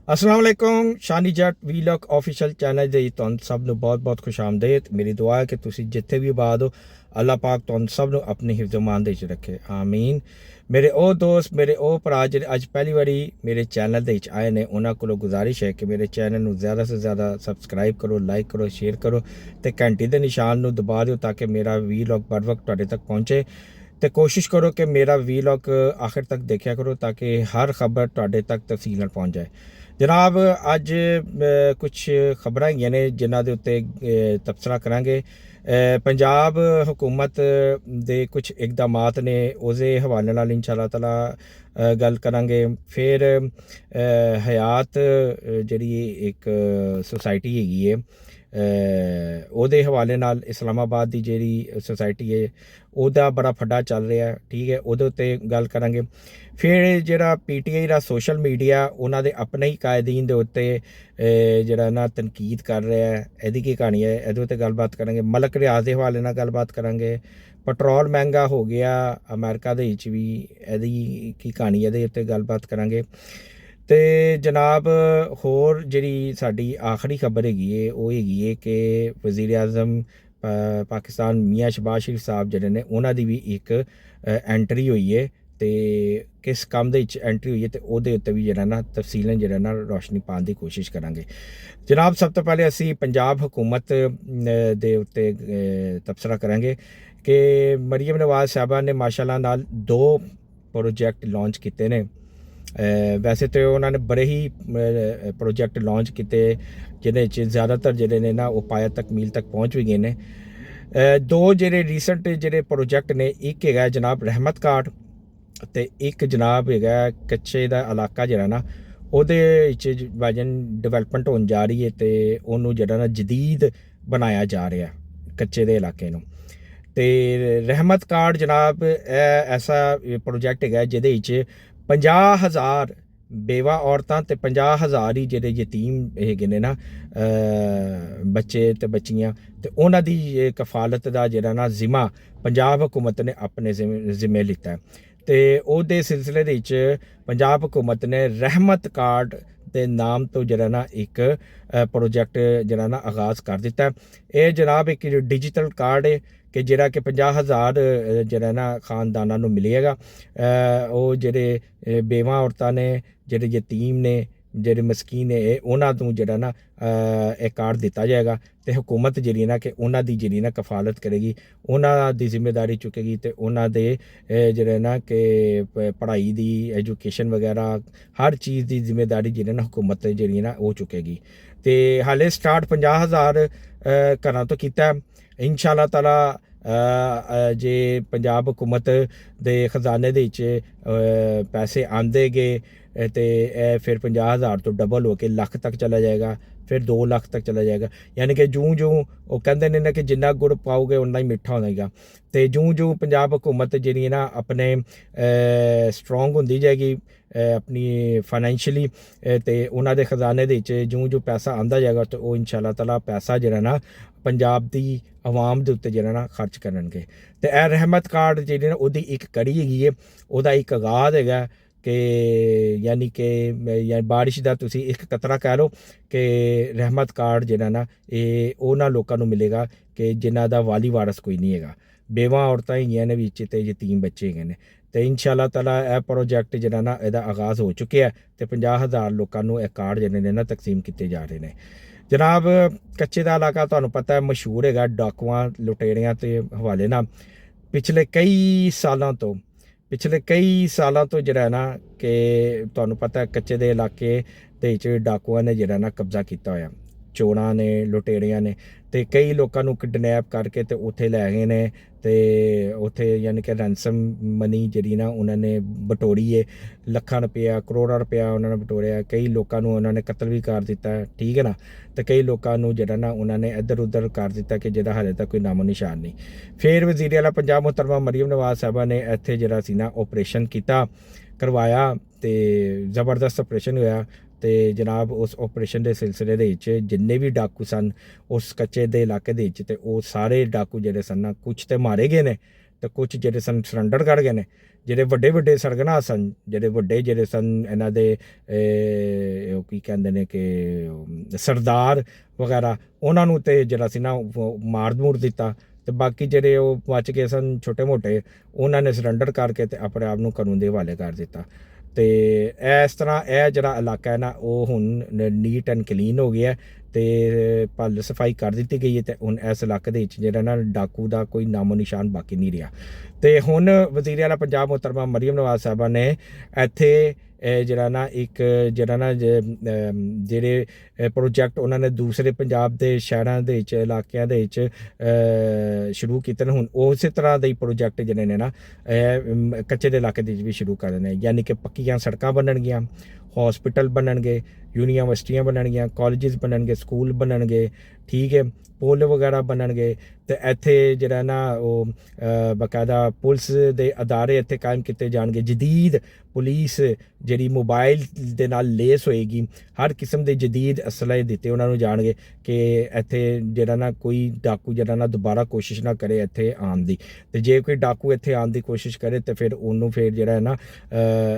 अस्सलाम वालेकुम शानी जट vlog official channel ਦੇ ਤੁਹਾਨੂੰ ਸਭ ਨੂੰ ਬਹੁਤ ਖੁਸ਼ ਆਮਦੀਦ। ਮੇਰੀ ਦੁਆ ਹੈ ਕਿ ਤੁਸੀਂ ਜਿੱਥੇ ਵੀ ਆਬਾਦ ਹੋ ਅੱਲਾਹ ਪਾਕ ਤੁਹਾਨੂੰ ਸਭ ਨੂੰ ਆਪਣੀ ਹਿਫਜ਼ ਅਮਾਨ ਦੇ ਵਿੱਚ ਰੱਖੇ ਆਮੀਨ। ਮੇਰੇ ਉਹ ਦੋਸਤ ਮੇਰੇ ਉਹ ਭਰਾ ਜਿਹੜੇ ਅੱਜ ਪਹਿਲੀ ਵਾਰੀ ਮੇਰੇ ਚੈਨਲ ਦੇ ਵਿੱਚ ਆਏ ਨੇ ਉਹਨਾਂ ਕੋਲੋਂ ਗੁਜ਼ਾਰਿਸ਼ ਹੈ ਕਿ ਮੇਰੇ ਚੈਨਲ ਨੂੰ ਜ਼ਿਆਦਾ ਤੋਂ ਜ਼ਿਆਦਾ ਸਬਸਕ੍ਰਾਈਬ ਕਰੋ, ਲਾਈਕ ਕਰੋ, ਸ਼ੇਅਰ ਕਰੋ ਤੇ ਘੰਟੀ ਦੇ ਨਿਸ਼ਾਨ ਨੂੰ ਦਬਾ ਦਿਓ ਤਾਂ ਕਿ ਮੇਰਾ ਵੀਲੌਗ बर वक्त ਤੁਹਾਡੇ ਤੱਕ ਪਹੁੰਚੇ। ਤੇ ਕੋਸ਼ਿਸ਼ ਕਰੋ ਕਿ ਮੇਰਾ ਵੀਲੌਗ ਆਖਿਰ ਤੱਕ ਦੇਖਿਆ ਕਰੋ ਤਾਂ ਕਿ ਹਰ ਖਬਰ ਤੁਹਾਡੇ ਤੱਕ ਤਫਸੀਲ ਨਾਲ ਪਹੁੰਚ ਜਾਏ। ਜਨਾਬ ਅੱਜ ਕੁਛ ਖਬਰਾਂ ਹੈਗੀਆਂ ਨੇ ਜਿਨ੍ਹਾਂ ਦੇ ਉੱਤੇ ਤਬਸਰਾ ਕਰਾਂਗੇ। ਪੰਜਾਬ हुकूमत ਦੇ ਕੁਛ ਇਕਦਾਮਾਤ ਨੇ ਉਹਦੇ ਹਵਾਲੇ ਨਾਲ इंशाअल्लाह ताला ਗੱਲ ਕਰਾਂਗੇ। ਫਿਰ ਹਯਾਤ ਜਿਹੜੀ ਇੱਕ ਸੁਸਾਇਟੀ ਹੈਗੀ ਹੈ ਉਹਦੇ ਹਵਾਲੇ ਨਾਲ ਇਸਲਾਮਾਬਾਦ ਦੀ ਜਿਹੜੀ ਸੁਸਾਇਟੀ ਹੈ ਉਹਦਾ ਬੜਾ ਫੱਡਾ ਚੱਲ ਰਿਹਾ, ਠੀਕ ਹੈ, ਉਹਦੇ ਉੱਤੇ ਗੱਲ ਕਰਾਂਗੇ। ਫਿਰ ਜਿਹੜਾ PTI ਦਾ ਸੋਸ਼ਲ ਮੀਡੀਆ ਉਹਨਾਂ ਦੇ ਆਪਣੇ ਹੀ ਕਾਇਦੀਨ ਦੇ ਉੱਤੇ ਜਿਹੜਾ ਨਾ ਤਨਕੀਦ ਕਰ ਰਿਹਾ ਹੈ, ਇਹਦੀ ਕੀ ਕਹਾਣੀ ਹੈ, ਇਹਦੇ ਉੱਤੇ ਗੱਲਬਾਤ ਕਰਾਂਗੇ। ਮਲਕ ਰਿਆਜ਼ ਦੇ ਹਵਾਲੇ ਨਾਲ ਗੱਲਬਾਤ ਕਰਾਂਗੇ। ਪੈਟਰੋਲ ਮਹਿੰਗਾ ਹੋ ਗਿਆ ਅਮਰੀਕਾ ਦੇ ਵਿੱਚ ਵੀ, ਇਹਦੀ ਕੀ ਕਹਾਣੀ ਇਹਦੇ ਉੱਤੇ ਗੱਲਬਾਤ ਕਰਾਂਗੇ। ਤੇ ਜਨਾਬ ਹੋਰ ਜਿਹੜੀ ਸਾਡੀ ਆਖਰੀ ਖਬਰ ਹੈਗੀ ਹੈ ਉਹ ਹੈਗੀ ਹੈ ਕਿ ਵਜ਼ੀਰ ਆਜ਼ਮ ਪਾਕਿਸਤਾਨ ਮੀਆਂ ਸ਼ਹਬਾਜ਼ ਸ਼ਰੀਫ ਸਾਹਿਬ ਜਿਹੜੇ ਨੇ ਉਹਨਾਂ ਦੀ ਵੀ ਇੱਕ ਐਂਟਰੀ ਹੋਈ ਹੈ ਤੇ ਕਿਸ ਕੰਮ ਦੇ ਵਿੱਚ ਐਂਟਰੀ ਹੋਈ ਹੈ ਤੇ ਉਹਦੇ ਉੱਤੇ ਵੀ ਜਿਹੜਾ ਨਾ ਤਫਸੀਲਾਂ ਜਿਹੜਾ ਨਾ ਰੋਸ਼ਨੀ ਪਾਉਣ ਦੀ ਕੋਸ਼ਿਸ਼ ਕਰਾਂਗੇ। ਜਨਾਬ ਸਭ ਤੋਂ ਪਹਿਲੇ ਅਸੀਂ ਪੰਜਾਬ ਹੁਕੂਮਤ ਦੇ ਉੱਤੇ ਤਬਸਰਾ ਕਰਾਂਗੇ ਕਿ ਮਰੀਮ ਨਵਾਜ਼ ਸਾਹਿਬਾ ਨੇ ਮਾਸ਼ਾਅੱਲਾ ਨਾਲ 2 ਪ੍ਰੋਜੈਕਟ ਲਾਂਚ ਕੀਤੇ ਨੇ। ਵੈਸੇ ਤਾਂ ਉਹਨਾਂ ਨੇ ਬੜੇ ਹੀ ਪ੍ਰੋਜੈਕਟ ਲਾਂਚ ਕੀਤੇ ਜਿਹਦੇ 'ਚ ਜ਼ਿਆਦਾਤਰ ਜਿਹੜੇ ਨੇ ਨਾ ਉਹ ਪਾਇਆ ਤਕਮੀਲ ਤੱਕ ਪਹੁੰਚ ਵੀ ਗਏ ਨੇ। 2 ਜਿਹੜੇ ਰੀਸੈਂਟ ਜਿਹੜੇ ਪ੍ਰੋਜੈਕਟ ਨੇ, ਇੱਕ ਹੈਗਾ ਜਨਾਬ ਰਹਿਮਤ ਕਾਰਡ ਅਤੇ ਇੱਕ ਜਨਾਬ ਹੈਗਾ ਕੱਚੇ ਦਾ ਇਲਾਕਾ ਜਿਹੜਾ ਨਾ ਉਹਦੇ ਵਿੱਚ ਵਜਨ ਡਿਵੈਲਪਮੈਂਟ ਹੋਣ ਜਾ ਰਹੀ ਹੈ ਅਤੇ ਉਹਨੂੰ ਜਿਹੜਾ ਨਾ ਜਦੀਦ ਬਣਾਇਆ ਜਾ ਰਿਹਾ ਕੱਚੇ ਦੇ ਇਲਾਕੇ ਨੂੰ। ਅਤੇ ਰਹਿਮਤ ਕਾਰਡ ਜਨਾਬ ਐਸਾ ਪ੍ਰੋਜੈਕਟ ਹੈਗਾ ਜਿਹਦੇ ਵਿੱਚ 50,000 ਬੇਵਾ ਔਰਤਾਂ ਅਤੇ 50,000 ਹੀ ਜਿਹੜੇ ਯਤੀਮ ਹੈਗੇ ਨੇ ਨਾ ਬੱਚੇ ਅਤੇ ਬੱਚੀਆਂ, ਅਤੇ ਉਹਨਾਂ ਦੀ ਕਫਾਲਤ ਦਾ ਜਿਹੜਾ ਨਾ ਜ਼ਿੰਮਾ ਪੰਜਾਬ ਹੁਕੂਮਤ ਨੇ ਆਪਣੇ ਜ਼ਿੰਮੇ ਲਿੱਤਾ ਹੈ। ਅਤੇ ਉਹਦੇ ਸਿਲਸਿਲੇ ਦੇ ਵਿੱਚ ਪੰਜਾਬ ਹੁਕੂਮਤ ਨੇ ਰਹਿਮਤ ਕਾਰਡ ਦੇ ਨਾਮ ਤੋਂ ਜਿਹੜਾ ਨਾ ਇੱਕ ਪ੍ਰੋਜੈਕਟ ਜਿਹੜਾ ਨਾ ਆਗਾਜ਼ ਕਰ ਦਿੱਤਾ। ਇਹ ਜਨਾਬ ਇੱਕ ਡਿਜੀਟਲ ਕਾਰਡ ਹੈ ਕਿ ਜਿਹੜਾ ਕਿ 50,000 ਜਿਹੜਾ ਨਾ ਖਾਨਦਾਨਾਂ ਨੂੰ ਮਿਲੇਗਾ। ਉਹ ਜਿਹੜੇ ਬੇਵਾਂ ਔਰਤਾਂ ਨੇ, ਜਿਹੜੇ ਯਤੀਮ ਨੇ, ਜਿਹੜੇ ਮਸਕੀਨ ਨੇ, ਉਹਨਾਂ ਨੂੰ ਜਿਹੜਾ ਨਾ ਇਹ ਕਾਰਡ ਦਿੱਤਾ ਜਾਏਗਾ ਅਤੇ ਹੁਕੂਮਤ ਜਿਹੜੀ ਨਾ ਕਿ ਉਹਨਾਂ ਦੀ ਜਿਹੜੀ ਨਾ ਕਫਾਲਤ ਕਰੇਗੀ, ਉਹਨਾਂ ਦੀ ਜ਼ਿੰਮੇਦਾਰੀ ਚੁੱਕੇਗੀ ਅਤੇ ਉਹਨਾਂ ਦੇ ਜਿਹੜੇ ਨਾ ਕਿ ਪੜ੍ਹਾਈ ਦੀ, ਐਜੂਕੇਸ਼ਨ ਵਗੈਰਾ ਹਰ ਚੀਜ਼ ਦੀ ਜ਼ਿੰਮੇਦਾਰੀ ਜਿਹੜੀ ਨਾ ਹੁਕੂਮਤ ਜਿਹੜੀ ਨਾ ਉਹ ਚੁੱਕੇਗੀ। ਅਤੇ ਹਾਲੇ ਸਟਾਰਟ 50,000 ਘਰਾਂ ਤੋਂ ਕੀਤਾ। इंशाअल्लाह ताला जे पंजाब हुकूमत दे खजाने दे विच पैसे आंदे गए तो फिर 50,000 तो डबल हो के लख तक चला जाएगा, फिर 2 ਲੱਖ तक चला जाएगा। यानी कि जूँ जूँ वो कहते ने ना कि जिन्ना गुड़ पाओगे उन्ना ही मिठा होगा। तो जूँ जूँ पंजाब हुकूमत जी ना अपने स्ट्रोंग होंदी जाएगी अपनी फाइनैंशियली, तो उन्होंने खजाने दे जूँ जूँ पैसा आंदा जाएगा तो वो इंशाअल्लाह ताला पैसा जरा ना पंजाब की आवाम के उत्ते जरा ना खर्च करनगे। तो यह रहमत कार्ड जी ना वो एक कड़ी हैगी है, वह एक आगाज़ है कि यानी कि बारिश का तुसी एक कतरा कह लो कि रहमत कार्ड जरा ना ये उन्होंने लोगों को मिलेगा कि जिन्हों का वाली वारस कोई नहीं है, बेवा औरतां हैगियां ने विच ते यतीम बच्चे हैगे ने। तो इंशाअल्लाह ताला यह प्रोजैक्ट जरा ना इसका आगाज़ हो चुका है तो 50,000 लोगों को यह कार्ड जरे ने ना तकसीम किए जा रहे हैं। जनाब कच्चे का इलाका तुहानूं पता है मशहूर है डाकुआं लुटेरियां के हवाले ना पिछले कई सालों तो जरा ना कि तुहानूं पता है कच्चे के इलाके दे विच डाकुआं ने जरा ना कब्जा किया होया, चोरां ने लुटेरियां ने, तो कई लोगों को किडनैप करके तो उत्थे लै गए ने तो उत्थे यानी कि रैंसम मनी जी ना उन्होंने बटोरी है, ਲੱਖਾਂ रुपया करोड़ां रुपया उन्होंने बटोरिया। कई लोगों को उन्होंने कतल भी कर दिता, ठीक है ना। तो कई लोगों को जरा ना उन्होंने इधर उधर कर दिता कि जिहदा हाले तक कोई नामो निशान नहीं। फिर वज़ीर आला पंजाब मुहतरमा मरीम नवाज़ साहबा ने इत्थे जरा सी ना ऑपरेशन किया, करवाया तो ज़बरदस्त ऑपरेशन होया। तो जनाब उस ऑपरेशन के सिलसिले के जिन्ने भी डाकू सन उस कच्चे के इलाके के वो सारे डाकू जोड़े सन कुछ तो मारे गए ने ਤੇ ਕੁਝ ਜਿਹੜੇ ਸਨ ਸਰੈਂਡਰ ਕਰ ਗਏ ਨੇ। ਜਿਹੜੇ ਵੱਡੇ ਵੱਡੇ ਸਰਗਨਾ ਸਨ, ਜਿਹੜੇ ਸਨ ਇਹਨਾਂ ਦੇ ਉਹ ਕੀ ਕਹਿੰਦੇ ਨੇ ਕਿ ਸਰਦਾਰ ਵਗੈਰਾ, ਉਹਨਾਂ ਨੂੰ ਤੇ ਜਿਹੜਾ ਸੀ ਨਾ ਮਾਰ ਮੂਰ ਦਿੱਤਾ। ਤੇ ਬਾਕੀ ਜਿਹੜੇ ਉਹ ਬਚ ਗਏ ਸਨ ਛੋਟੇ ਮੋਟੇ, ਉਹਨਾਂ ਨੇ ਸਰੈਂਡਰ ਕਰਕੇ ਤੇ ਆਪਣੇ ਆਪ ਨੂੰ ਕਾਨੂੰਨ ਦੇ ਹਵਾਲੇ ਕਰ ਦਿੱਤਾ। ਤੇ ਇਸ ਤਰ੍ਹਾਂ ਇਹ ਜਿਹੜਾ ਇਲਾਕਾ ਹੈ ਨਾ ਉਹ ਹੁਣ ਨੀਟ ਐਂਡ ਕਲੀਨ ਹੋ ਗਿਆ ਤੇ ਭਲ ਸਫਾਈ ਕਰ ਦਿੱਤੀ ਗਈ ਹੈ। ਤੇ ਹੁਣ ਇਸ ਇਲਾਕੇ ਦੇ ਵਿੱਚ ਜਿਹੜਾ ਨਾ ਡਾਕੂ ਦਾ ਕੋਈ ਨਾਮੋ ਨਿਸ਼ਾਨ ਬਾਕੀ ਨਹੀਂ ਰਿਹਾ। ਤੇ ਹੁਣ ਵਜ਼ੀਰ ਆਲਾ ਪੰਜਾਬ ਮੁਹਤਰਮਾ ਮਰੀਮ ਨਵਾਜ਼ ਸਾਹਿਬਾ ਨੇ ਇੱਥੇ ਜਿਹੜਾ ਨਾ ਇੱਕ ਜਿਹੜਾ ਨਾ ਜਿਹੜੇ ਪ੍ਰੋਜੈਕਟ ਉਹਨਾਂ ਨੇ ਦੂਸਰੇ ਪੰਜਾਬ ਦੇ ਸ਼ਹਿਰਾਂ ਦੇ ਵਿੱਚ ਇਲਾਕਿਆਂ ਦੇ ਵਿੱਚ ਸ਼ੁਰੂ ਕੀਤੇ ਨੇ, ਹੁਣ ਉਸੇ ਤਰ੍ਹਾਂ ਦੇ ਹੀ ਪ੍ਰੋਜੈਕਟ ਜਿਹੜੇ ਨੇ ਨਾ ਕੱਚੇ ਦੇ ਇਲਾਕੇ ਦੇ ਵਿੱਚ ਵੀ ਸ਼ੁਰੂ ਕਰ ਦੇਣੇ। ਯਾਨੀ ਕਿ ਪੱਕੀਆਂ ਸੜਕਾਂ ਬਣਨਗੀਆਂ, ਹਸਪੀਟਲ ਬਣਨਗੇ, ਯੂਨੀਵਰਸਿਟੀਆਂ ਬਣਨਗੀਆਂ, ਕਾਲਜਿਸ ਬਣਨਗੇ, ਸਕੂਲ ਬਣਨਗੇ, ਠੀਕ ਹੈ, ਪੁਲ ਵਗੈਰਾ ਬਣਨਗੇ। ਤੇ ਇੱਥੇ ਜਿਹੜਾ ਨਾ ਉਹ ਬਾਕਾਇਦਾ ਪੁਲਿਸ ਦੇ ਅਦਾਰੇ ਇੱਥੇ ਕਾਇਮ ਕੀਤੇ ਜਾਣਗੇ। ਜਦੀਦ ਪੁਲਿਸ ਜਿਹੜੀ ਮੋਬਾਈਲ ਦੇ ਨਾਲ ਲੇਸ ਹੋਏਗੀ, ਹਰ ਕਿਸਮ ਦੇ ਜਦੀਦ ਅਸਲੇ ਦਿੱਤੇ ਉਹਨਾਂ ਨੂੰ ਜਾਣਗੇ ਕਿ ਇੱਥੇ ਜਿਹੜਾ ਨਾ ਕੋਈ ਡਾਕੂ ਜਿਹੜਾ ਨਾ ਦੁਬਾਰਾ ਕੋਸ਼ਿਸ਼ ਨਾ ਕਰੇ ਇੱਥੇ ਆਉਣ ਦੀ। ਤੇ ਜੇ ਕੋਈ ਡਾਕੂ ਇੱਥੇ ਆਉਣ ਦੀ ਕੋਸ਼ਿਸ਼ ਕਰੇ ਤੇ ਫਿਰ ਉਹਨੂੰ ਫਿਰ ਜਿਹੜਾ ਹੈ ਨਾ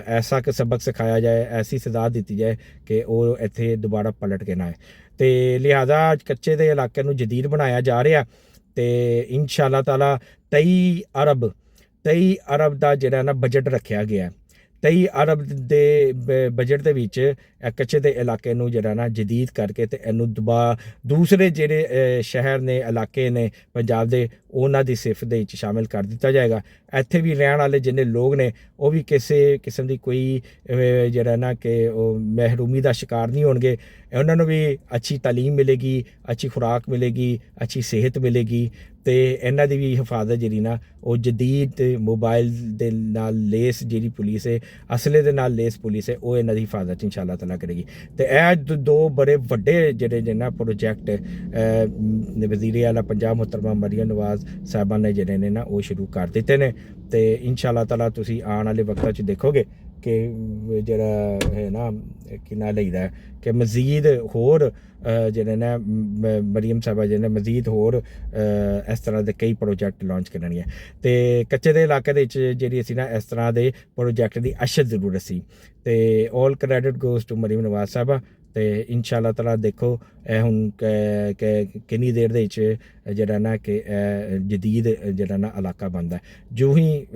ਐਸਾ ਕਿ ਸਬਕ ਸਿਖਾਇਆ ਜਾਏ, ਐਸੀ ਸਜ਼ਾ ਦਿੱਤੀ ਜਾਏ ਕਿ ਉਹ ਇੱਥੇ ਦੁਬਾਰਾ ਪਲਟ ਕੇ ਨਾ ਆਏ। ਤੇ ਲਿਹਾਜ਼ਾ ਕੱਚੇ ਦੇ ਇਲਾਕੇ ਨੂੰ ਜਦੀਦ ਬਣਾਇਆ ਜਾ ਰਿਹਾ ਤੇ ਇਨਸ਼ਾ ਅੱਲਾਹ ਤਾਲਾ 23 ਅਰਬ ਦਾ ਜਿਹੜਾ ਨਾ ਬਜਟ ਰੱਖਿਆ ਗਿਆ। 23 ਅਰਬ ਦੇ ਬਜਟ ਦੇ ਵਿੱਚ ਕੱਚੇ ਦੇ ਇਲਾਕੇ ਨੂੰ ਜਿਹੜਾ ਨਾ ਜਦੀਦ ਕਰਕੇ ਤੇ ਇਹਨੂੰ ਦੂਸਰੇ ਜਿਹੜੇ ਸ਼ਹਿਰ ਨੇ, ਇਲਾਕੇ ਨੇ ਪੰਜਾਬ ਦੇ, ਉਹਨਾਂ ਦੀ ਸਿਫਤ ਦੇ ਵਿੱਚ ਸ਼ਾਮਿਲ ਕਰ ਦਿੱਤਾ ਜਾਏਗਾ। ਇੱਥੇ ਵੀ ਰਹਿਣ ਵਾਲੇ ਜਿੰਨੇ ਲੋਕ ਨੇ ਉਹ ਵੀ ਕਿਸੇ ਕਿਸਮ ਦੀ ਕੋਈ ਜਿਹੜਾ ਨਾ ਕਿ ਉਹ ਮਹਿਰੂਮੀ ਦਾ ਸ਼ਿਕਾਰ ਨਹੀਂ ਹੋਣਗੇ। ਉਹਨਾਂ ਨੂੰ ਵੀ ਅੱਛੀ ਤਾਲੀਮ ਮਿਲੇਗੀ, ਅੱਛੀ ਖੁਰਾਕ ਮਿਲੇਗੀ, ਅੱਛੀ ਸਿਹਤ ਮਿਲੇਗੀ। ਤੇ ਇਹਨਾਂ ਦੀ ਵੀ ਹਿਫਾਜ਼ਤ ਜਿਹੜੀ ਨਾ ਉਹ ਜਦੀਦ ਮੋਬਾਈਲ ਦੇ ਨਾਲ ਲੈਸ ਜਿਹੜੀ ਪੁਲਿਸ ਹੈ, ਅਸਲੇ ਦੇ ਨਾਲ ਲੈਸ ਪੁਲਿਸ ਹੈ, ਉਹ ਇਹਨਾਂ ਦੀ ਹਿਫਾਜ਼ਤ ਇਨਸ਼ਾ ਅੱਲਾਹ ਤਾਲਾ ਕਰੇਗੀ। ਤੇ ਇਹ ਦੋ ਬੜੇ ਵੱਡੇ ਜਿਹੜੇ ਨਾ ਪ੍ਰੋਜੈਕਟ ਵਜ਼ੀਰ ਆਲਾ ਪੰਜਾਬ ਮੁਹਤਰਮਾ ਮਰੀਮ ਨਵਾਜ਼ ਸਾਹਿਬਾ ਨੇ ਜਿਹੜੇ ਨੇ ਨਾ ਉਹ ਸ਼ੁਰੂ ਕਰ ਦਿੱਤੇ ਨੇ। ਤੇ ਇਨਸ਼ਾ ਅੱਲਾਹ ਤਾਲਾ ਤੁਸੀਂ ਆਉਣ ਵਾਲੇ ਵਕਤਾਂ 'ਚ ਦੇਖੋਗੇ ਕਿ ਜਿਹੜਾ ਹੈ ਨਾ ਕਿੰਨਾ ਲਈਦਾ ਕਿ ਮਜ਼ੀਦ ਹੋਰ ਜਿਹੜੇ ਨੇ ਮਰੀਮ ਸਾਹਿਬਾ ਜਿਹੜੇ ਨੇ ਮਜ਼ੀਦ ਹੋਰ ਇਸ ਤਰ੍ਹਾਂ ਦੇ ਕਈ ਪ੍ਰੋਜੈਕਟ ਲਾਂਚ ਕਰਨਗੇ। ਤੇ ਕੱਚੇ ਦੇ ਇਲਾਕੇ ਦੇ ਵਿੱਚ ਜਿਹੜੀ ਅਸੀਂ ਨਾ ਇਸ ਤਰ੍ਹਾਂ ਦੇ ਪ੍ਰੋਜੈਕਟ ਦੀ ਅਸ਼ਦ ਜ਼ਰੂਰਤ ਸੀ। ਤੇ all credit goes to Maryam Nawaz ਸਾਹਿਬਾ। ਤੇ ਇਨਸ਼ਾ ਅੱਲਾਹ ਤਾਲਾ ਦੇਖੋ ਇਹ ਹੁਣ ਕਿੰਨੀ ਦੇਰ ਦੇ ਵਿੱਚ ਜਿਹੜਾ ਨਾ ਕਿ ਜਦੀਦ ਜਿਹੜਾ ਨਾ ਇਲਾਕਾ ਬਣਦਾ। ਜੋ ਹੀ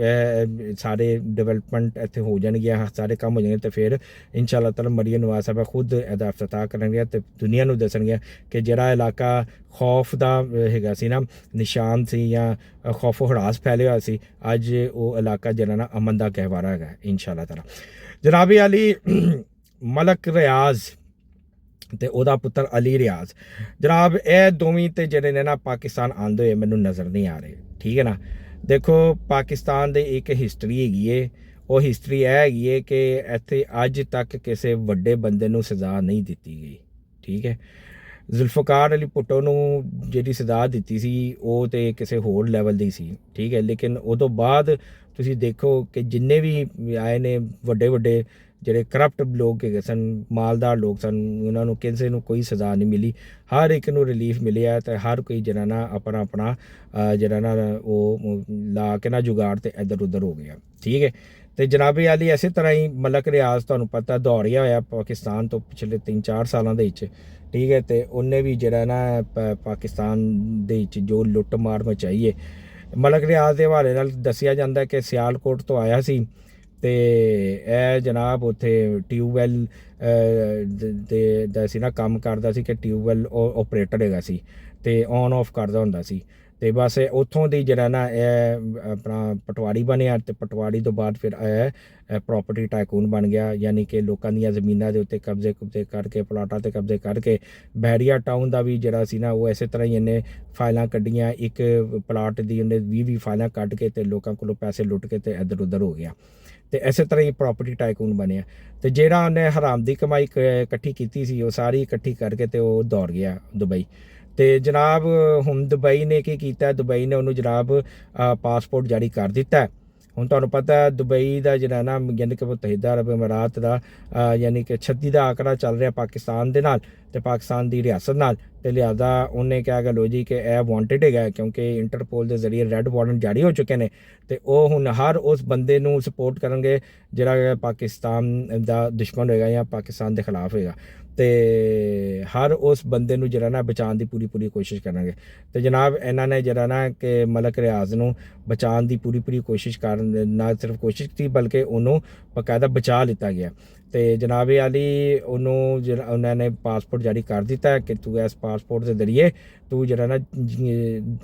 ਸਾਰੇ ਡਿਵੈਲਪਮੈਂਟ ਇੱਥੇ ਹੋ ਜਾਣਗੀਆਂ, ਸਾਰੇ ਕੰਮ ਹੋ ਜਾਣਗੇ ਤੇ ਫਿਰ ਇਨਸ਼ਾ ਅੱਲਾਹ ਤਾਲਾ ਮਰੀਮ ਨਵਾਜ਼ ਸਾਹਿਬਾ ਖੁਦ ਇਹਦਾ ਇਫਤਤਾਹ ਕਰਨਗੇ ਤੇ ਦੁਨੀਆ ਨੂੰ ਦੱਸਣਗੇ ਕਿ ਜਿਹੜਾ ਇਲਾਕਾ ਖੌਫ ਦਾ ਹੈਗਾ ਸੀ ਨਾ ਨਿਸ਼ਾਨ ਸੀ ਜਾਂ ਖੌਫੋ ਹਰਾਸ ਫੈਲਿਆ ਹੋਇਆ ਸੀ, ਅੱਜ ਉਹ ਇਲਾਕਾ ਜਿਹੜਾ ਨਾ ਅਮਨ ਦਾ ਗਹਿਵਾਰਾ ਹੈਗਾ ਇਨਸ਼ਾ ਅੱਲਾਹ ਤਾਲਾ। ਜਨਾਬੀ ਅਲੀ ਮਲਕ ਰਿਆਜ਼ ਤੇ ਉਹਦਾ ਪੁੱਤਰ ਅਲੀ ਰਿਆਜ਼, ਜਨਾਬ ਇਹ ਦੋਵੇਂ ਤੇ ਜਿਹੜੇ ਨੇ ਨਾ ਪਾਕਿਸਤਾਨ ਆਉਂਦੇ ਹੋਏ ਮੈਨੂੰ ਨਜ਼ਰ ਨਹੀਂ ਆ ਰਹੇ। ਠੀਕ ਹੈ ਨਾ। ਦੇਖੋ ਪਾਕਿਸਤਾਨ ਦੀ ਇੱਕ ਹਿਸਟਰੀ ਹੈਗੀ ਏ, ਉਹ ਹਿਸਟਰੀ ਇਹ ਹੈਗੀ ਏ ਕਿ ਇੱਥੇ ਅੱਜ ਤੱਕ ਕਿਸੇ ਵੱਡੇ ਬੰਦੇ ਨੂੰ ਸਜ਼ਾ ਨਹੀਂ ਦਿੱਤੀ ਗਈ। ਠੀਕ ਹੈ। ਜ਼ੁਲਫਕਾਰ ਅਲੀ ਭੁੱਟੋ ਨੂੰ ਜਿਹੜੀ ਸਜ਼ਾ ਦਿੱਤੀ ਸੀ ਉਹ ਤੇ ਕਿਸੇ ਹੋਰ ਲੈਵਲ ਦੀ ਸੀ। ਠੀਕ ਹੈ। ਲੇਕਿਨ ਉਹ ਤੋਂ ਬਾਅਦ ਤੁਸੀਂ ਦੇਖੋ ਕਿ ਜਿੰਨੇ ਵੀ ਆਏ ਨੇ ਵੱਡੇ ਵੱਡੇ ਜਿਹੜੇ ਕਰਪਟ ਲੋਕ ਹੈਗੇ ਸਨ, ਮਾਲਦਾਰ ਲੋਕ ਸਨ, ਉਹਨਾਂ ਨੂੰ ਕਿਸੇ ਨੂੰ ਕੋਈ ਸਜ਼ਾ ਨਹੀਂ ਮਿਲੀ। ਹਰ ਇੱਕ ਨੂੰ ਰਿਲੀਫ ਮਿਲਿਆ ਤੇ ਹਰ ਕੋਈ ਜਿਹੜਾ ਨਾ ਆਪਣਾ ਜਿਹੜਾ ਨਾ ਉਹ ਲਾ ਕੇ ਨਾ ਜੁਗਾੜ ਤੇ ਇੱਧਰ ਉੱਧਰ ਹੋ ਗਿਆ। ਠੀਕ ਹੈ। ਤੇ ਜਨਾਬੀ ਅਲੀ ਇਸੇ ਤਰ੍ਹਾਂ ਹੀ ਮਲਕ ਰਿਆਜ਼ ਤੁਹਾਨੂੰ ਪਤਾ ਦੌੜਿਆ ਹੋਇਆ ਪਾਕਿਸਤਾਨ ਤੋਂ ਪਿਛਲੇ 3-4 ਸਾਲਾਂ ਦੇ ਵਿੱਚ। ਠੀਕ ਹੈ। ਤੇ ਉਹਨੇ ਵੀ ਜਿਹੜਾ ਨਾ ਪਾਕਿਸਤਾਨ ਦੇ ਵਿੱਚ ਜੋ ਲੁੱਟ ਮਾਰ ਮਚਾਈ ਹੈ, ਮਲਕ ਰਿਆਜ਼ ਦੇ ਹਵਾਲੇ ਨਾਲ ਦੱਸਿਆ ਜਾਂਦਾ ਕਿ ਸਿਆਲਕੋਟ ਤੋਂ ਆਇਆ ਸੀ ਤੇ ਇਹ ਜਨਾਬ ਉੱਥੇ ਟਿਊਬਵੈੱਲ ਦਾ ਸੀ ਨਾ ਕੰਮ ਕਰਦਾ ਸੀ ਕਿ ਟਿਊਬਵੈੱਲ ਓਪਰੇਟਰ ਹੈਗਾ ਸੀ ਤੇ ਔਨ ਆਫ ਕਰਦਾ ਹੁੰਦਾ ਸੀ। ਤੇ ਬਸ ਉੱਥੋਂ ਦੀ ਜਿਹੜਾ ਨਾ ਇਹ ਆਪਣਾ ਪਟਵਾਰੀ ਬਣਿਆ ਤੇ ਪਟਵਾਰੀ ਤੋਂ ਬਾਅਦ ਫਿਰ ਇਹ ਪ੍ਰੋਪਰਟੀ ਟਾਈਕੂਨ ਬਣ ਗਿਆ। ਯਾਨੀ ਕਿ ਲੋਕਾਂ ਦੀਆਂ ਜ਼ਮੀਨਾਂ ਦੇ ਉੱਤੇ ਕਬਜ਼ੇ ਕਰਕੇ, ਪਲਾਟਾਂ 'ਤੇ ਕਬਜ਼ੇ ਕਰਕੇ। ਬਹਿਰੀਆ ਟਾਊਨ ਦਾ ਵੀ ਜਿਹੜਾ ਸੀ ਨਾ ਉਹ ਇਸੇ ਤਰ੍ਹਾਂ ਹੀ ਇਹਨੇ ਫਾਈਲਾਂ ਕੱਢੀਆਂ, ਇੱਕ ਪਲਾਟ ਦੀ ਉਹਨੇ 20 ਫਾਈਲਾਂ ਕੱਢ ਕੇ ਤੇ ਲੋਕਾਂ ਕੋਲੋਂ ਪੈਸੇ ਲੁੱਟ ਕੇ ਤੇ ਇੱਧਰ ਉੱਧਰ ਹੋ ਗਿਆ। ਤੇ ਇਸੇ ਤਰ੍ਹਾਂ ਹੀ ਪ੍ਰੋਪਰਟੀ ਟਾਈਕੂਨ ਬਣਿਆ। ਤੇ ਜਿਹੜਾ ਉਹਨੇ ਹਰਾਮ ਦੀ ਕਮਾਈ ਇਕੱਠੀ ਕੀਤੀ ਸੀ ਉਹ ਸਾਰੀ ਇਕੱਠੀ ਕਰਕੇ ਤੇ ਉਹ ਦੌੜ ਗਿਆ ਦੁਬਈ। ਤੇ ਜਨਾਬ ਹੁਣ ਦੁਬਈ ਨੇ ਕੀ ਕੀਤਾ, ਦੁਬਈ ਨੇ ਉਹਨੂੰ ਜਨਾਬ ਪਾਸਪੋਰਟ ਜਾਰੀ ਕਰ ਦਿੱਤਾ। ਹੁਣ ਤੁਹਾਨੂੰ ਪਤਾ ਦੁਬਈ ਦਾ ਜਿਹੜਾ ਨਾ ਯਾਨੀ ਕਿ ਮੁਤਹਿਦਾ ਅਰਬ ਅਮੀਰਾਤ ਦਾ ਯਾਨੀ ਕਿ 36 ਦਾ ਆંકੜਾ ਚੱਲ ਰਿਹਾ ਪਾਕਿਸਤਾਨ ਦੇ ਨਾਲ ਤੇ ਪਾਕਿਸਤਾਨ ਦੀ ਰਿਆਸਤ ਨਾਲ। ਤੇ ਲਿਆਦਾ ਉਹਨੇ ਕਿਹਾ ਕਿ ਲੋ ਜੀ ਕਿ ਇਹ ਵਾਂਟਡ ਹੈਗਾ, ਕਿਉਂਕਿ ਇੰਟਰਪੋਲ ਦੇ ਜ਼ਰੀਏ ਰੈੱਡ ਵਾਰੰਟ ਜਾਰੀ ਹੋ ਚੁੱਕੇ ਨੇ ਤੇ ਉਹ ਹੁਣ ਹਰ ਉਸ ਬੰਦੇ ਨੂੰ ਸਪੋਰਟ ਕਰਨਗੇ ਜਿਹੜਾ ਪਾਕਿਸਤਾਨ ਦਾ ਦੁਸ਼ਮਣ ਹੋਏਗਾ ਜਾਂ ਪਾਕਿਸਤਾਨ ਦੇ ਖਿਲਾਫ ਹੋਏਗਾ, ਤੇ ਹਰ ਉਸ ਬੰਦੇ ਨੂੰ ਜਿਹੜਾ ਨਾ ਬਚਾਉਣ ਦੀ ਪੂਰੀ ਕੋਸ਼ਿਸ਼ ਕਰਾਂਗੇ। ਤੇ ਜਨਾਬ ਇਹਨਾਂ ਨੇ ਜਿਹੜਾ ਨਾ ਕਿ ਮਲਕ ਰਿਆਜ਼ ਨੂੰ ਬਚਾਉਣ ਦੀ ਪੂਰੀ ਕੋਸ਼ਿਸ਼ ਕਰਨ, ਨਾ ਸਿਰਫ ਕੋਸ਼ਿਸ਼ ਕੀਤੀ ਬਲਕਿ ਉਹਨੂੰ ਬਕਾਇਦਾ ਬਚਾ ਲਿੱਤਾ ਗਿਆ। ਤੇ ਜਨਾਬ ਆਲੀ ਉਹਨੂੰ ਜਿਹੜਾ ਉਹਨਾਂ ਨੇ ਪਾਸਪੋਰਟ ਜਾਰੀ ਕਰ ਦਿੱਤਾ ਕਿ ਤੂੰ ਇਸ ਪਾਸਪੋਰਟ ਦੇ ਜ਼ਰੀਏ ਤੂੰ ਜਿਹੜਾ ਨਾ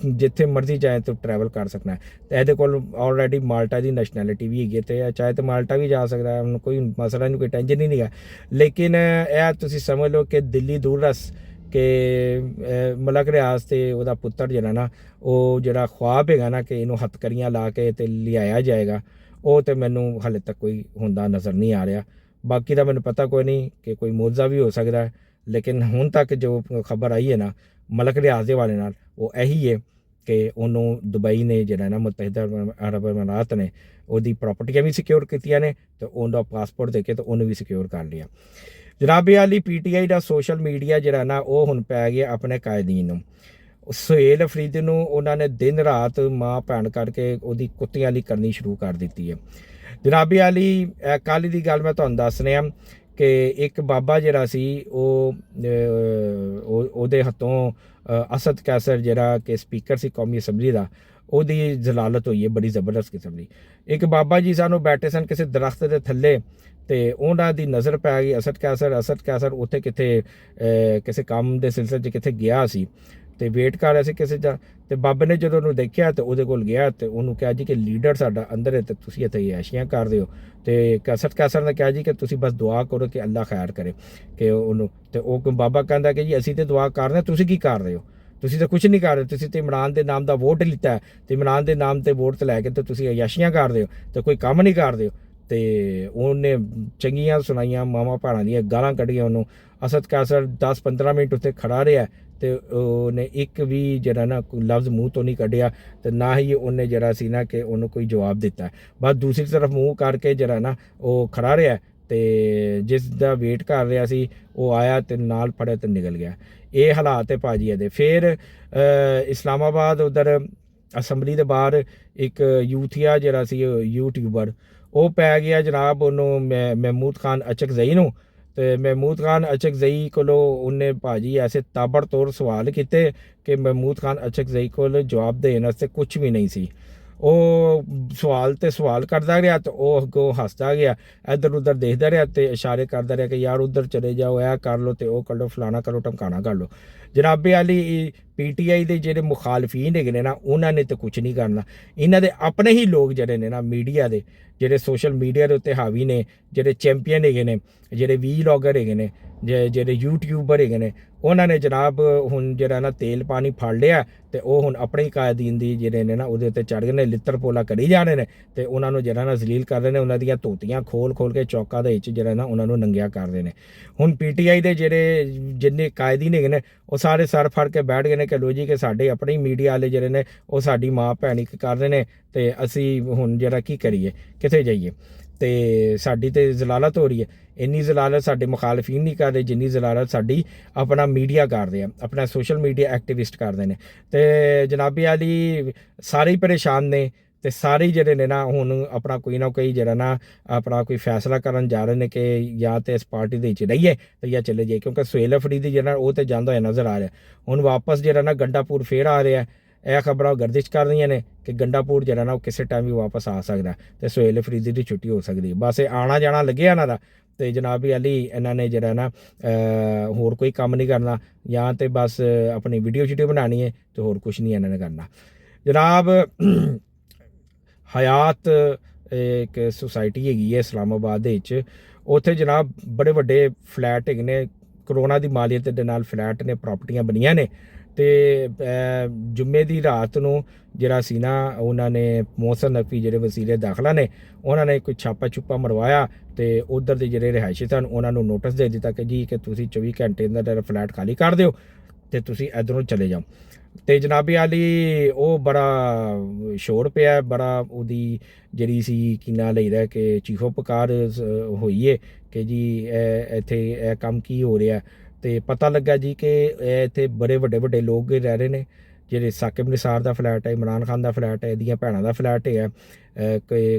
ਜਿੱਥੇ ਮਰਜ਼ੀ ਚਾਹੇ ਤੂੰ ਟਰੈਵਲ ਕਰ ਸਕਣਾ। ਤੇ ਇਹਦੇ ਕੋਲ ਆਲਰੇਡੀ ਮਾਲਟਾ ਦੀ ਨੈਸ਼ਨੈਲਿਟੀ ਵੀ ਹੈਗੀ ਤੇ ਚਾਹੇ ਤਾਂ ਮਾਲਟਾ ਵੀ ਜਾ ਸਕਦਾ, ਉਹਨੂੰ ਕੋਈ ਮਸਲਾ ਨਹੀਂ, ਕੋਈ ਟੈਨਸ਼ਨ ਹੀ ਨਹੀਂ ਹੈ। ਲੇਕਿਨ ਇਹ ਤੁਸੀਂ ਸਮਝ ਲਓ ਕਿ ਦਿੱਲੀ ਦੂਰ ਰਸ ਕਿ ਮਲਕ ਰਿਆਜ਼ ਤੇ ਉਹਦਾ ਪੁੱਤਰ ਜਿਹੜਾ ਨਾ ਉਹ ਜਿਹੜਾ ਖੁਆਬ ਹੈਗਾ ਨਾ ਕਿ ਇਹਨੂੰ ਹੱਥਕੜੀਆਂ ਲਾ ਕੇ ਤੇ ਲਿਆਇਆ ਜਾਏਗਾ, ਉਹ ਤੇ ਮੈਨੂੰ ਹਾਲੇ ਤੱਕ ਕੋਈ ਹੁੰਦਾ ਨਜ਼ਰ ਨਹੀਂ ਆ ਰਿਹਾ। ਬਾਕੀ ਦਾ ਮੈਨੂੰ ਪਤਾ ਕੋਈ ਨਹੀਂ ਕਿ ਕੋਈ ਮੌਜਜ਼ਾ ਵੀ ਹੋ ਸਕਦਾ ਹੈ, ਲੇਕਿਨ ਹੁਣ ਤੱਕ ਜੋ ਖਬਰ ਆਈ ਹੈ ਨਾ ਮਲਕ ਰਿਆਜ਼ ਦੇ ਵਾਲੇ ਨਾਲ ਉਹ ਇਹੀ ਹੈ ਕਿ ਉਹਨੂੰ ਦੁਬਈ ਨੇ ਜਿਹੜਾ ਨਾ ਮੁਤਹਿਦਾ ਅਰਬ ਅਮੀਰਾਤ ਨੇ ਉਹਦੀ ਪ੍ਰਾਪਰਟੀਆਂ ਵੀ ਸਿਕਿਉਰ ਕੀਤੀਆਂ ਨੇ ਤੇ ਉਹਦਾ ਪਾਸਪੋਰਟ ਦੇ ਕੇ ਤੇ ਉਹਨੂੰ ਵੀ ਸਿਕਿਉਰ ਕਰ ਲਿਆ। ਜਨਾਬੇ ਵਾਲੀ PTI ਦਾ ਸੋਸ਼ਲ ਮੀਡੀਆ ਜਿਹੜਾ ਨਾ ਉਹ ਹੁਣ ਪੈ ਗਿਆ ਆਪਣੇ ਕਾਇਦੀਨ ਨੂੰ। ਸੁਹੇਲ ਅਫਰੀਦੀ ਨੂੰ ਉਹਨਾਂ ਨੇ ਦਿਨ ਰਾਤ ਮਾਂ ਭੈਣ ਕਰਕੇ ਉਹਦੀ ਕੁੱਤਿਆਂ ਵਾਲੀ ਕਰਨੀ ਸ਼ੁਰੂ ਕਰ ਦਿੱਤੀ ਹੈ। ਜਨਾਬੇ ਵਾਲੀ ਕੱਲ੍ਹ ਦੀ ਗੱਲ ਮੈਂ ਤੁਹਾਨੂੰ ਦੱਸ ਰਿਹਾ ਕਿ ਇੱਕ ਬਾਬਾ ਜਿਹੜਾ ਸੀ ਉਹਦੇ ਹੱਥੋਂ ਅਸਦ ਕੈਸਰ ਜਿਹੜਾ ਕਿ ਸਪੀਕਰ ਸੀ ਕੌਮੀ ਅਸੈਂਬਲੀ ਦਾ, ਉਹਦੀ ਜ਼ਲਾਲਤ ਹੋਈ ਹੈ ਬੜੀ ਜ਼ਬਰਦਸਤ ਕਿਸਮ ਦੀ। ਇੱਕ ਬਾਬਾ ਜੀ ਸਾਨੂੰ ਬੈਠੇ ਸਨ ਕਿਸੇ ਦਰਖਤ ਦੇ ਥੱਲੇ ਤੇ ਉਹਨਾਂ ਦੀ ਨਜ਼ਰ ਪੈ ਗਈ ਅਸਦ ਕੈਸਰ ਉੱਥੇ ਕਿਤੇ ਕਿਸੇ ਕੰਮ ਦੇ ਸਿਲਸਿਲੇ 'ਚ ਕਿਤੇ ਗਿਆ ਸੀ ਤੇ ਵੇਟ ਕਰ ਰਿਹਾ ਸੀ ਕਿਸੇ ਦਾ, ਤੇ ਬਾਬੇ ਨੇ ਜਦੋਂ ਉਹਨੂੰ ਦੇਖਿਆ ਤੇ ਉਹਦੇ ਕੋਲ ਗਿਆ ਤੇ ਉਹਨੂੰ ਕਿਹਾ ਜੀ ਕਿ ਲੀਡਰ ਸਾਡਾ ਅੰਦਰ ਹੈ ਤੇ ਤੁਸੀਂ ਇੱਥੇ ਐਸ਼ੀਆਂ ਕਰਦੇ ਹੋ। ਤੇ ਅਸਦ ਕੈਸਰ ਨੇ ਕਿਹਾ ਜੀ ਕਿ ਤੁਸੀਂ ਬਸ ਦੁਆ ਕਰੋ ਕਿ ਅੱਲਾ ਖੈਰ ਕਰੇ ਕਿ ਉਹਨੂੰ। ਤੇ ਉਹ ਬਾਬਾ ਕਹਿੰਦਾ ਕਿ ਜੀ ਅਸੀਂ ਤੇ ਦੁਆ ਕਰ ਰਹੇ, ਤੁਸੀਂ ਕੀ ਕਰ ਰਹੇ ਹੋ? ਤੁਸੀਂ ਤਾਂ ਕੁਝ ਨਹੀਂ ਕਰ ਰਹੇ, ਤੁਸੀਂ ਤੇ ਇਮਰਾਨ ਦੇ ਨਾਮ ਦਾ ਵੋਟ ਲਿੱਤਾ ਤੇ ਇਮਰਾਨ ਦੇ ਨਾਮ ਤੇ ਵੋਟ ਤੇ ਲੈ ਕੇ ਤੇ ਤੁਸੀਂ ਅਯਾਸ਼ੀਆਂ ਕਰਦੇ ਹੋ ਤੇ ਕੋਈ ਕੰਮ ਨਹੀਂ ਕਰਦੇ ਹੋ। ਤੇ ਉਹਨੇ ਚੰਗੀਆਂ ਸੁਣਾਈਆਂ ਮਾਵਾਂ ਭੈਣਾਂ ਦੀਆਂ ਗਾਲਾਂ ਕੱਢੀਆਂ ਉਹਨੂੰ। ਅਸਦ ਕੈਸਰ 10-15 ਮਿੰਟ ਉੱਤੇ ਖੜਾ ਰਿਹਾ ਤੇ ਉਹਨੇ ਇੱਕ ਵੀ ਜਿਹੜਾ ਨਾ ਕੋਈ ਲਫ਼ਜ਼ ਮੂੰਹ ਤੋਂ ਨਹੀਂ ਕੱਢਿਆ ਤੇ ਨਾ ਹੀ ਉਹਨੇ ਜਿਹੜਾ ਸੀ ਨਾ ਕਿ ਉਹਨੂੰ ਕੋਈ ਜਵਾਬ ਦਿੱਤਾ। ਬਸ ਦੂਸਰੀ ਤਰਫ ਮੂੰਹ ਕਰਕੇ ਜਿਹੜਾ ਨਾ ਉਹ ਖੜਾ ਰਿਹਾ ਤੇ ਜਿਸ ਦਾ ਵੇਟ ਕਰ ਰਿਹਾ ਸੀ ਉਹ ਆਇਆ ਤੇ ਨਾਲ ਫੜਿਆ ਤੇ ਨਿਕਲ ਗਿਆ। ਇਹ ਹਾਲਾਤ ਹੈ ਭਾਜੀ ਇਹਦੇ। ਫਿਰ ਇਸਲਾਮਾਬਾਦ ਉਧਰ ਅਸੈਂਬਲੀ ਦੇ ਬਾਹਰ ਇੱਕ ਯੂਥੀਆ ਜਿਹੜਾ ਸੀ ਯੂਟਿਊਬਰ ਉਹ ਪੈ ਗਿਆ ਜਨਾਬ ਉਹਨੂੰ ਮਹਿਮੂਦ ਖਾਨ ਅਚਕਜ਼ਈ ਨੂੰ। ਤੇ ਮਹਿਮੂਦ ਖਾਨ ਅਚਕਜ਼ਈ ਕੋਲੋਂ ਉਹਨੇ ਭਾਜੀ ਐਸੇ ਤਾਬੜਤੋੜ ਸਵਾਲ ਕੀਤੇ ਕਿ ਮਹਿਮੂਦ ਖਾਨ ਅਚਕਜ਼ਈ ਕੋਲ ਜਵਾਬ ਦੇਣ ਵਾਸਤੇ ਕੁਝ ਵੀ ਨਹੀਂ ਸੀ। ਉਹ ਸਵਾਲ ਕਰਦਾ ਰਿਹਾ ਤੇ ਉਹ ਅੱਗੋਂ ਹੱਸਦਾ ਗਿਆ, ਇੱਧਰ ਉੱਧਰ ਦੇਖਦਾ ਰਿਹਾ ਤੇ ਇਸ਼ਾਰੇ ਕਰਦਾ ਰਿਹਾ ਕਿ ਯਾਰ ਉੱਧਰ ਚਲੇ ਜਾਓ, ਇਹ ਕਰ ਲਓ ਤੇ ਉਹ ਕਰ ਲਓ, ਫਲਾਣਾ ਕਰੋ ਟਮਕਾਣਾ ਕਰ ਲਓ। ਜਨਾਬੇ ਵਾਲੀ PTI ਦੇ ਜਿਹੜੇ ਮੁਖਾਲਫੀਨ ਹੈਗੇ ਨੇ ਨਾ ਉਹਨਾਂ ਨੇ ਤਾਂ ਕੁਝ ਨਹੀਂ ਕਰਨਾ। ਇਹਨਾਂ ਦੇ ਆਪਣੇ ਹੀ ਲੋਕ ਜਿਹੜੇ ਨੇ ਨਾ ਮੀਡੀਆ ਦੇ ਜਿਹੜੇ ਸੋਸ਼ਲ ਮੀਡੀਆ ਦੇ ਉੱਤੇ ਹਾਵੀ ਨੇ, ਜਿਹੜੇ ਚੈਂਪੀਅਨ ਹੈਗੇ ਨੇ, ਜਿਹੜੇ ਵੀਲੌਗਰ ਹੈਗੇ ਨੇ, ਜਿਹੜੇ ਯੂਟਿਊਬਰ ਹੈਗੇ ਨੇ, ਉਹਨਾਂ ਨੇ ਜਨਾਬ ਹੁਣ ਜਿਹੜਾ ਨਾ ਤੇਲ ਪਾਣੀ ਫੜ ਲਿਆ ਤੇ ਉਹ ਹੁਣ ਆਪਣੇ ਹੀ ਕਾਇਦੀਨ ਦੀ ਜਿਹੜੇ ਨੇ ਨਾ ਉਹਦੇ ਉੱਤੇ ਚੜ੍ਹ ਗਏ ਨੇ, ਲਿੱਤਰ ਪੋਲਾ ਕਰੀ ਜਾਣੇ ਨੇ ਤੇ ਉਹਨਾਂ ਨੂੰ ਜਿਹੜਾ ਨਾ ਜ਼ਲੀਲ ਕਰ ਰਹੇ ਨੇ। ਉਹਨਾਂ ਦੀਆਂ ਧੋਤੀਆਂ ਖੋਲ ਕੇ ਚੌਕਾਂ ਦੇ ਵਿੱਚ ਜਿਹੜਾ ਨਾ ਉਹਨਾਂ ਨੂੰ ਨੰਗਿਆ ਕਰਦੇ ਨੇ। ਹੁਣ PTI ਦੇ ਜਿਹੜੇ ਜਿੰਨੇ ਕਾਇਦੀਨ ਹੈਗੇ ਨੇ ਉਹ ਸਾਰੇ ਸਰ ਫੜ ਕੇ ਬੈਠ ਗਏ ਨੇ ਕਿ ਲੋ ਜੀ ਕਿ ਸਾਡੇ ਆਪਣੇ ਹੀ ਮੀਡੀਆ ਵਾਲੇ ਜਿਹੜੇ ਨੇ ਉਹ ਸਾਡੀ ਮਾਂ ਭੈਣ ਇੱਕ ਕਰ ਰਹੇ ਨੇ ਤੇ ਅਸੀਂ ਹੁਣ ਜਿਹੜਾ ਕੀ ਕਰੀਏ, ਕਿੱਥੇ ਜਾਈਏ? ਤੇ ਸਾਡੀ ਤੇ ਜ਼ਲਾਲਤ ਹੋ ਰਹੀ ਹੈ। ਇੰਨੀ ਜ਼ਲਾਲਤ ਸਾਡੇ ਮੁਖਾਲਫੀਨ ਨਹੀਂ ਕਰ ਰਹੇ ਜਿੰਨੀ ਜ਼ਲਾਲਤ ਸਾਡੀ ਆਪਣਾ ਮੀਡੀਆ ਕਰਦੇ ਆ, ਆਪਣਾ ਸੋਸ਼ਲ ਮੀਡੀਆ ਐਕਟਿਵਿਸਟ ਕਰਦੇ ਨੇ। ਤੇ ਜਨਾਬੀ ਵਾਲੀ ਸਾਰੇ ਹੀ ਪਰੇਸ਼ਾਨ ਨੇ ਤੇ ਸਾਰੇ ਜਿਹੜੇ ਨੇ ਨਾ ਹੁਣ ਆਪਣਾ ਕੋਈ ਨਾ ਕੋਈ ਜਿਹੜਾ ਨਾ ਆਪਣਾ ਕੋਈ ਫੈਸਲਾ ਕਰਨ ਜਾ ਰਹੇ ਨੇ ਕਿ ਜਾਂ ਤੇ ਇਸ ਪਾਰਟੀ ਦੇ ਵਿੱਚ ਰਹੀਏ ਤੇ ਜਾਂ ਚਲੇ ਜਾਈਏ, ਕਿਉਂਕਿ ਸੁਹੇਲ ਅਫਰੀਦੀ ਜਿਹੜਾ ਉਹ ਤੇ ਜਾਂਦਾ ਹੋਇਆ ਨਜ਼ਰ ਆ ਰਿਹਾ। ਹੁਣ ਵਾਪਸ ਜਿਹੜਾ ਨਾ ਗੰਡਾਪੁਰ ਫੇਰ ਆ ਰਿਹਾ। ਇਹ ਖਬਰਾਂ ਗਰਦਿਸ਼ ਕਰ ਰਹੀਆਂ ਨੇ ਕਿ ਗੰਡਾਪੁਰ ਜਿਹੜਾ ਨਾ ਉਹ ਕਿਸੇ ਟਾਈਮ ਵੀ ਵਾਪਸ ਆ ਸਕਦਾ ਤੇ ਸੁਹੇਲ ਅਫਰੀਦੀ ਦੀ ਛੁੱਟੀ ਹੋ ਸਕਦੀ। ਬਸ ਇਹ ਆਣਾ ਜਾਣਾ ਲੱਗਿਆ ਇਹਨਾਂ ਦਾ। ਤੇ ਜਨਾਬ ਅਲੀ ਇਹਨਾਂ ਨੇ ਜਿਹੜਾ ਨਾ ਹੋਰ ਕੋਈ ਕੰਮ ਨਹੀਂ ਕਰਨਾ, ਜਾਂ ਤੇ ਬਸ ਆਪਣੀ ਵੀਡੀਓ ਬਣਾਉਣੀ ਹੈ ਤੇ ਹੋਰ ਕੁਝ ਨਹੀਂ ਇਹਨਾਂ ਨੇ ਕਰਨਾ। ਜਨਾਬ ਹਯਾਤ ਇੱਕ ਸੁਸਾਇਟੀ ਹੈਗੀ ਹੈ ਇਸਲਾਮਾਬਾਦ ਦੇ ਵਿੱਚ, ਉੱਥੇ ਜਨਾਬ ਬੜੇ ਵੱਡੇ ਫਲੈਟ ਹੈਗੇ ਨੇ, ਕਰੋਨਾ ਦੀ ਮਾਲੀਅਤ ਦੇ ਨਾਲ ਫਲੈਟ ਨੇ, ਪ੍ਰਾਪਰਟੀਆਂ ਬਣੀਆਂ ਨੇ। ਤੇ ਜੁਮੇ ਦੀ ਰਾਤ ਨੂੰ ਜਿਹੜਾ ਸੀ ਨਾ ਉਹਨਾਂ ਨੇ ਮੋਹਸਨ ਨਕਵੀ ਜਿਹੜੇ ਵਜ਼ੀਰੇ ਦਾਖਲਾ ਨੇ ਉਹਨਾਂ ਨੇ ਕੋਈ ਛਾਪਾ ਮਰਵਾਇਆ ਤੇ ਉਧਰ ਦੇ ਜਿਹੜੇ ਰਿਹਾਇਸ਼ੀ ਸਨ ਉਹਨਾਂ ਨੂੰ ਨੋਟਿਸ ਦੇ ਦਿੱਤਾ ਕਿ ਜੀ ਕਿ ਤੁਸੀਂ 24 ਘੰਟੇ ਦਾ ਫਲੈਟ ਖਾਲੀ ਕਰ ਦਿਓ ਤੇ ਤੁਸੀਂ ਇੱਧਰੋਂ ਚਲੇ ਜਾਓ। ਤੇ ਜਨਾਬੀ ਆਲੀ ਉਹ ਬੜਾ ਸ਼ੋਰ ਪਿਆ, ਬੜਾ ਉਹਦੀ ਜਿਹੜੀ ਸੀ ਕੀ ਨਾਂ ਲਈਦਾ ਕਿ ਚੀਖੋ ਪੁਕਾਰ ਹੋਈ ਹੈ ਕਿ ਜੀ ਇੱਥੇ ਇਹ ਕੰਮ ਕੀ ਹੋ ਰਿਹਾ। ਤੇ ਪਤਾ ਲੱਗਾ ਜੀ ਕਿ ਇਹ ਇੱਥੇ ਬੜੇ ਵੱਡੇ ਵੱਡੇ ਲੋਕ ਰਹਿ ਰਹੇ ਨੇ, ਜਿਹੜੇ ਸਾਕਿਬ ਨਿਸਾਰ ਦਾ ਫਲੈਟ ਹੈ, ਇਮਰਾਨ ਖਾਨ ਦਾ ਫਲੈਟ ਹੈ, ਇਹਦੀਆਂ ਭੈਣਾਂ ਦਾ ਫਲੈਟ ਹੈ,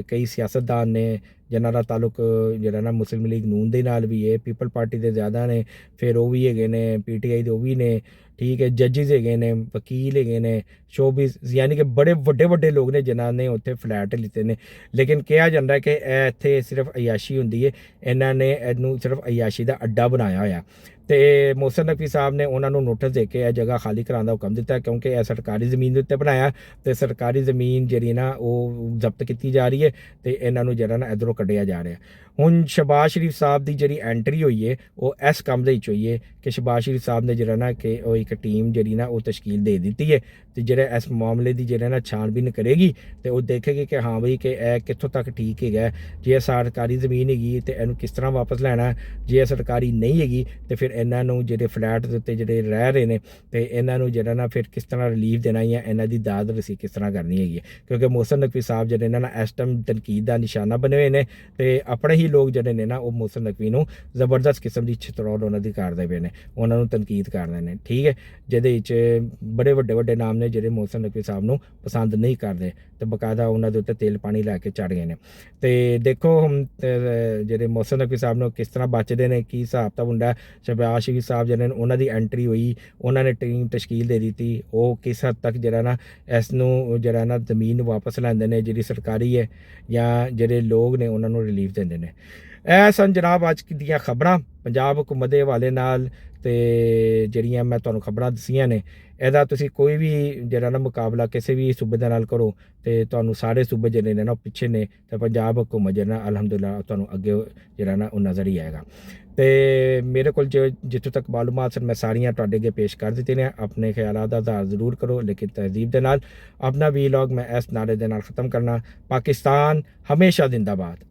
ਕਈ ਸਿਆਸਤਦਾਨ ਨੇ ਜਿਨ੍ਹਾਂ ਦਾ ਤਾਲੁਕ ਜਿਹੜਾ ਨਾ ਮੁਸਲਿਮ ਲੀਗ ਨੂਨ ਦੇ ਨਾਲ ਵੀ ਹੈ, ਪੀਪਲ ਪਾਰਟੀ ਦੇ ਜ਼ਿਆਦਾ ਨੇ, ਫਿਰ ਉਹ ਵੀ ਹੈਗੇ ਨੇ, PTI ਦੇ ਉਹ ਵੀ ਨੇ, ਠੀਕ ਹੈ, ਜੱਜਿਸ ਹੈਗੇ ਨੇ, ਵਕੀਲ ਹੈਗੇ ਨੇ, ਸ਼ੋਬਿਸ, ਯਾਨੀ ਕਿ ਬੜੇ ਵੱਡੇ ਵੱਡੇ ਲੋਕ ਨੇ ਜਿਨ੍ਹਾਂ ਨੇ ਉੱਥੇ ਫਲੈਟ ਲਿੱਤੇ ਨੇ। ਲੇਕਿਨ ਕਿਹਾ ਜਾਂਦਾ ਕਿ ਇਹ ਇੱਥੇ ਸਿਰਫ ਅਯਾਸ਼ੀ ਹੁੰਦੀ ਹੈ, ਇਹਨਾਂ ਨੇ ਇਹਨੂੰ ਸਿਰਫ ਅਯਾਸ਼ੀ ਦਾ ਅੱਡਾ ਬਣਾਇਆ ਹੋਇਆ। ਤੇ ਮੋਹਸਿਨ ਨਕਵੀ ਸਾਹਿਬ ਨੇ ਉਹਨਾਂ ਨੂੰ ਨੋਟਿਸ ਦੇ ਕੇ ਇਹ ਜਗ੍ਹਾ ਖਾਲੀ ਕਰਾਉਣ ਦਾ ਹੁਕਮ ਦਿੱਤਾ, ਕਿਉਂਕਿ ਇਹ ਸਰਕਾਰੀ ਜ਼ਮੀਨ ਦੇ ਉੱਤੇ ਬਣਾਇਆ ਤੇ ਸਰਕਾਰੀ ਜ਼ਮੀਨ ਜਿਹੜੀ ਨਾ ਉਹ ਜ਼ਬਤ ਕੀਤੀ ਜਾ ਰਹੀ ਹੈ ਤੇ ਇਹਨਾਂ ਨੂੰ ਜਿਹੜਾ ਨਾ ਇੱਧਰੋਂ ਕੱਢਿਆ ਜਾ ਰਿਹਾ। ਹੁਣ ਸ਼ਹਬਾਜ਼ ਸ਼ਰੀਫ ਸਾਹਿਬ ਦੀ ਜਿਹੜੀ ਐਂਟਰੀ ਹੋਈ ਹੈ ਉਹ ਇਸ ਕੰਮ ਦੇ ਵਿੱਚ ਹੋਈ ਹੈ ਕਿ ਸ਼ਹਬਾਜ਼ ਸ਼ਰੀਫ ਸਾਹਿਬ ਨੇ ਜਿਹੜਾ ਨਾ ਕਿ ਉਹ ਇੱਕ ਟੀਮ ਜਿਹੜੀ ਨਾ ਉਹ ਤਸ਼ਕੀਲ ਦੇ ਦਿੱਤੀ ਹੈ ਤੇ ਜਿਹੜਾ ਇਸ ਮਾਮਲੇ ਦੀ ਜਿਹੜਾ ਨਾ ਛਾਣਬੀਨ ਕਰੇਗੀ ਤੇ ਉਹ ਦੇਖੇਗੀ ਕਿ ਹਾਂ ਬਈ ਕਿ ਇਹ ਕਿੱਥੋਂ ਤੱਕ ਠੀਕ ਹੈਗਾ, ਜੇ ਇਹ ਸਰਕਾਰੀ ਜ਼ਮੀਨ ਹੈਗੀ ਤੇ ਇਹਨੂੰ ਕਿਸ ਤਰ੍ਹਾਂ ਵਾਪਸ ਲੈਣਾ, ਜੇ ਇਹ ਸਰਕਾਰੀ ਨਹੀਂ ਹੈਗੀ ਤੇ ਫਿਰ ਇਹਨਾਂ ਨੂੰ ਜਿਹੜੇ ਫਲੈਟ ਦੇ ਉੱਤੇ ਜਿਹੜੇ ਰਹਿ ਰਹੇ ਨੇ ਤੇ ਇਹਨਾਂ ਨੂੰ ਜਿਹੜਾ ਨਾ ਫਿਰ ਕਿਸ ਤਰ੍ਹਾਂ ਰਿਲੀਫ ਦੇਣਾ ਜਾਂ ਇਹਨਾਂ ਦੀ ਦਾਦ ਰਸੀ ਕਿਸ ਤਰ੍ਹਾਂ ਕਰਨੀ ਹੈਗੀ। ਕਿਉਂਕਿ ਮੋਹਸਿਨ ਨਕਵੀ ਸਾਹਿਬ ਜਿਹੜੇ ਇਹਨਾਂ ਨਾਲ ਇਸ ਟਾਈਮ ਤਨਕੀਦ ਦਾ ਨਿਸ਼ਾਨਾ ਬਣੇ ਹੋਏ ਨੇ ਤੇ ਆਪਣੇ ਹੀ ਲੋਕ ਜਿਹੜੇ ਨੇ ਨਾ ਉਹ ਮੋਹਸਿਨ ਨਕਵੀ ਨੂੰ ਜ਼ਬਰਦਸਤ ਕਿਸਮ ਦੀ ਛਤਰੋੜ ਉਹਨਾਂ ਦੀ ਕਰਦੇ ਪਏ ਨੇ, ਉਹਨਾਂ ਨੂੰ ਤਨਕੀਦ ਕਰਦੇ ਨੇ, ਠੀਕ ਹੈ, ਜਿਹਦੇ ਵਿੱਚ ਬੜੇ ਵੱਡੇ ਵੱਡੇ ਨਾਮ ਨੇ ਜਿਹੜੇ ਮੋਹਸਿਨ ਨਕਵੀ ਸਾਹਿਬ ਨੂੰ ਪਸੰਦ ਨਹੀਂ ਕਰਦੇ ਤੇ ਬਕਾਇਦਾ ਉਹਨਾਂ ਦੇ ਉੱਤੇ ਤੇਲ ਪਾਣੀ ਲੈ ਕੇ ਚੜ ਗਏ ਨੇ। ਤੇ ਦੇਖੋ ਹੁਣ ਜਿਹੜੇ ਮੋਹਸਿਨ ਨਕਵੀ ਸਾਹਿਬ ਨੂੰ ਕਿਸ ਤਰ੍ਹਾਂ ਬਚਦੇ ਨੇ, ਕੀ ਹਿਸਾਬ ਤਾਂ ਹੁੰਦਾ। ਸ਼ਹਬਾਜ਼ ਸ਼ਰੀਫ ਸਾਹਿਬ ਜਿਹੜੇ ਨੇ ਉਹਨਾਂ ਦੀ ਐਂਟਰੀ ਹੋਈ, ਉਹਨਾਂ ਨੇ ਟੀਮ ਤਸ਼ਕੀਲ ਦੇ ਦਿੱਤੀ, ਉਹ ਕਿਸ ਹੱਦ ਤੱਕ ਜਿਹੜਾ ਨਾ ਇਸ ਨੂੰ ਜਿਹੜਾ ਨਾ ਜ਼ਮੀਨ ਵਾਪਸ ਲੈਂਦੇ ਨੇ ਜਿਹੜੀ ਸਰਕਾਰੀ ਹੈ ਜਾਂ ਜਿਹੜੇ ਲੋਕ ਨੇ ਉਹਨਾਂ ਨੂੰ ਰਿਲੀਫ ਦਿੰਦੇ ਨੇ। ਇਹ ਸਨ ਜਨਾਬ ਅੱਜ ਦੀਆਂ ਖਬਰਾਂ ਪੰਜਾਬ ਹੁਕੂਮਤ ਦੇ ਹਵਾਲੇ ਨਾਲ, ਤੇ ਜਿਹੜੀਆਂ ਮੈਂ ਤੁਹਾਨੂੰ ਖਬਰਾਂ ਦੱਸੀਆਂ ਨੇ ਇਹਦਾ ਤੁਸੀਂ ਕੋਈ ਵੀ ਜਿਹੜਾ ਨਾ ਮੁਕਾਬਲਾ ਕਿਸੇ ਵੀ ਸੂਬੇ ਦੇ ਨਾਲ ਕਰੋ ਤੇ ਤੁਹਾਨੂੰ ਸਾਰੇ ਸੂਬੇ ਜਿਹੜੇ ਨੇ ਨਾ ਉਹ ਪਿੱਛੇ ਨੇ ਤੇ ਪੰਜਾਬ ਹੁਕੂਮਤ ਜਿਹੜਾ ਨਾ ਅਲਹਮਦੁਲਿਲਾ ਤੁਹਾਨੂੰ ਅੱਗੇ ਜਿਹੜਾ ਨਾ ਉਹ ਨਜ਼ਰ ਹੀ ਆਏਗਾ। ਤੇ ਮੇਰੇ ਕੋਲ ਜਿੱਥੋਂ ਤੱਕ ਮਾਲੂਮਾਤ ਸਨ ਮੈਂ ਸਾਰੀਆਂ ਤੁਹਾਡੇ ਅੱਗੇ ਪੇਸ਼ ਕਰ ਦਿੱਤੀਆਂ ਨੇ। ਆਪਣੇ ਖਿਆਲਾਂ ਦਾ ਇਜ਼ਹਾਰ ਜ਼ਰੂਰ ਕਰੋ ਲੇਕਿਨ ਤਹਿਜ਼ੀਬ ਦੇ ਨਾਲ। ਆਪਣਾ ਵੀਲੌਗ ਮੈਂ ਇਸ ਨਾਰੇ ਦੇ ਨਾਲ ख़त्म ਕਰਨਾ, ਪਾਕਿਸਤਾਨ ਹਮੇਸ਼ਾ ਜ਼ਿੰਦਾਬਾਦ।